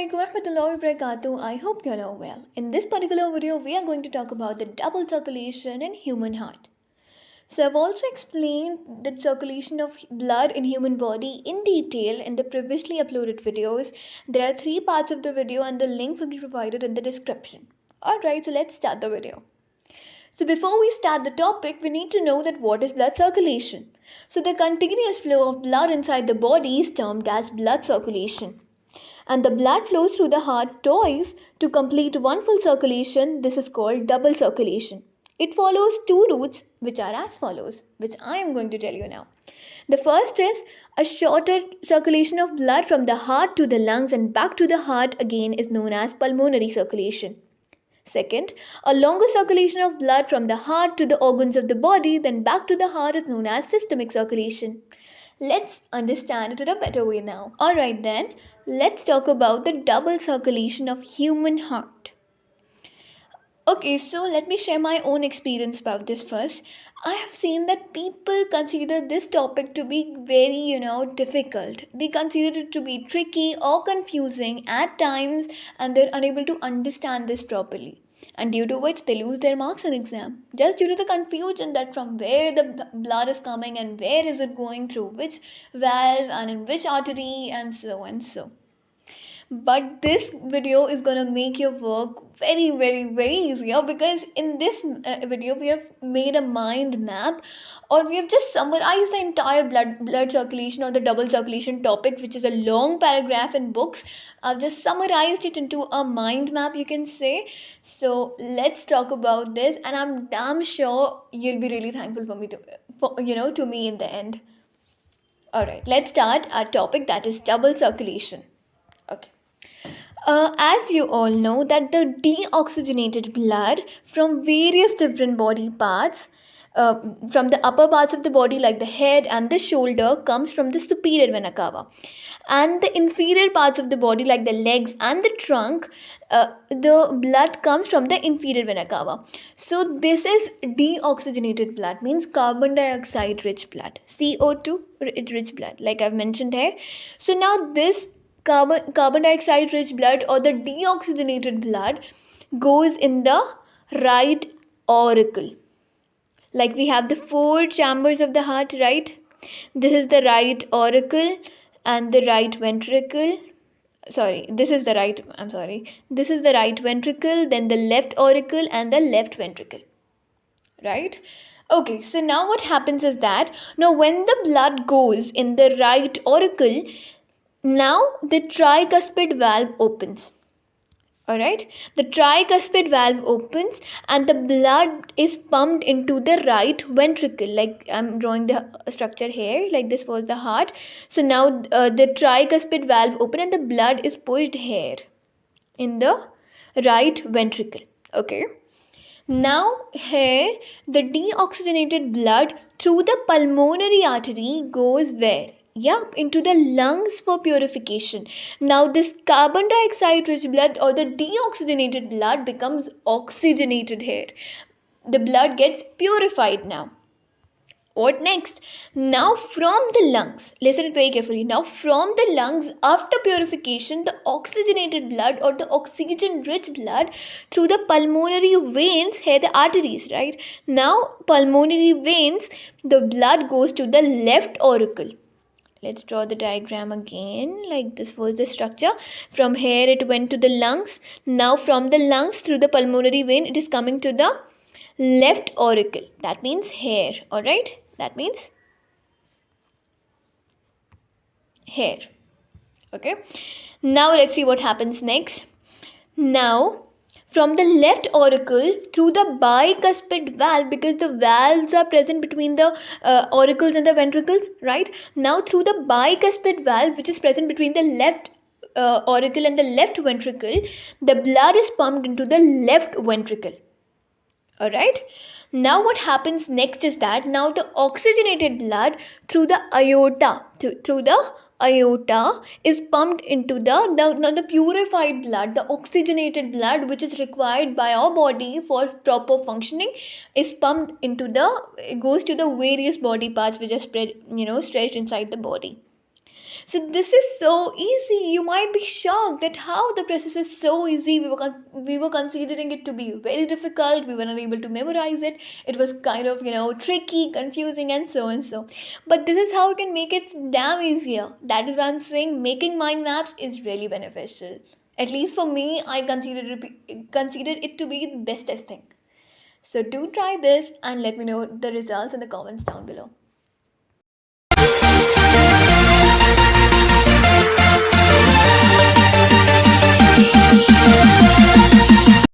Assalamualaikum warahmatullahi wabarakatuh. I hope you're all well. In this particular video, we are going to talk about the double circulation in human heart. So I've also explained the circulation of blood in human body in detail in the previously uploaded videos. There are 3 parts of the video and the link will be provided in the description. Alright, so let's start the video. So before we start the topic, we need to know that what is blood circulation. So the continuous flow of blood inside the body is termed as blood circulation. And the blood flows through the heart twice to complete one full circulation. This is called double circulation. It follows 2 routes which are as follows, which I am going to tell you now. The first is a shorter circulation of blood from the heart to the lungs and back to the heart again is known as pulmonary circulation. Second, a longer circulation of blood from the heart to the organs of the body then back to the heart is known as systemic circulation. Let's understand it in a better way now. Alright then, let's talk about the double circulation of human heart. Okay, so let me share my own experience about this first. I have seen that people consider this topic to be very, difficult. They consider it to be tricky or confusing at times and they're unable to understand this properly. And due to which they lose their marks in exam. Just due to the confusion that from where the blood is coming and where is it going through which valve and in which artery and so and so. But this video is gonna make your work very easier because in this video we have made a mind map or we have just summarized the entire blood circulation or the double circulation topic, which is a long paragraph in books. I've just summarized it into a mind map, you can say. So let's talk about this, and I'm damn sure you'll be really thankful for me to me in the end. Alright, let's start our topic, that is double circulation. Okay. As you all know that the deoxygenated blood from various different body parts, from the upper parts of the body like the head and the shoulder, comes from the superior vena cava, and the inferior parts of the body like the legs and the trunk, the blood comes from the inferior vena cava. So this is deoxygenated blood, means carbon dioxide rich blood, CO2 rich blood, like I've mentioned here. So now this carbon dioxide rich blood or the deoxygenated blood goes in the right auricle. Like we have the 4 chambers of the heart, right? This is the right auricle and the right ventricle. This is the right ventricle, then the left auricle and the left ventricle. Right? Okay, so now what happens is that now when the blood goes in the right auricle, now the tricuspid valve opens. Alright, the tricuspid valve opens and the blood is pumped into the right ventricle. Like I'm drawing the structure here, like this was the heart. So now the tricuspid valve open and the blood is pushed here in the right ventricle. Okay. Now here the deoxygenated blood through the pulmonary artery goes where? Yup, into the lungs for purification. Now this carbon dioxide rich blood or the deoxygenated blood becomes oxygenated here. The blood gets purified now. What next? Now from the lungs, listen it very carefully. Now from the lungs, after purification, the oxygenated blood or the oxygen rich blood through the pulmonary veins, here the arteries, right? Now pulmonary veins, the blood goes to the left auricle. Let's draw the diagram again, like this was the structure. From here it went to the lungs. Now from the lungs through the pulmonary vein, it is coming to the left auricle. That means here, alright? That means here. Okay. Now let's see what happens next. Now from the left auricle through the bicuspid valve, because the valves are present between the auricles and the ventricles, right? Now through the bicuspid valve, which is present between the left auricle and the left ventricle, the blood is pumped into the left ventricle. Alright? Now what happens next is that now the oxygenated blood through the aorta, is pumped into the purified blood, the oxygenated blood which is required by our body for proper functioning is pumped into goes to the various body parts which are stretched inside the body. So this is so easy. You might be shocked at how the process is so easy. We were considering it to be very difficult. We were not able to memorize it. It was kind of, tricky, confusing, and so and so. But this is how we can make it damn easier. That is why I'm saying making mind maps is really beneficial. At least for me, I consider it to be the bestest thing. So do try this and let me know the results in the comments down below.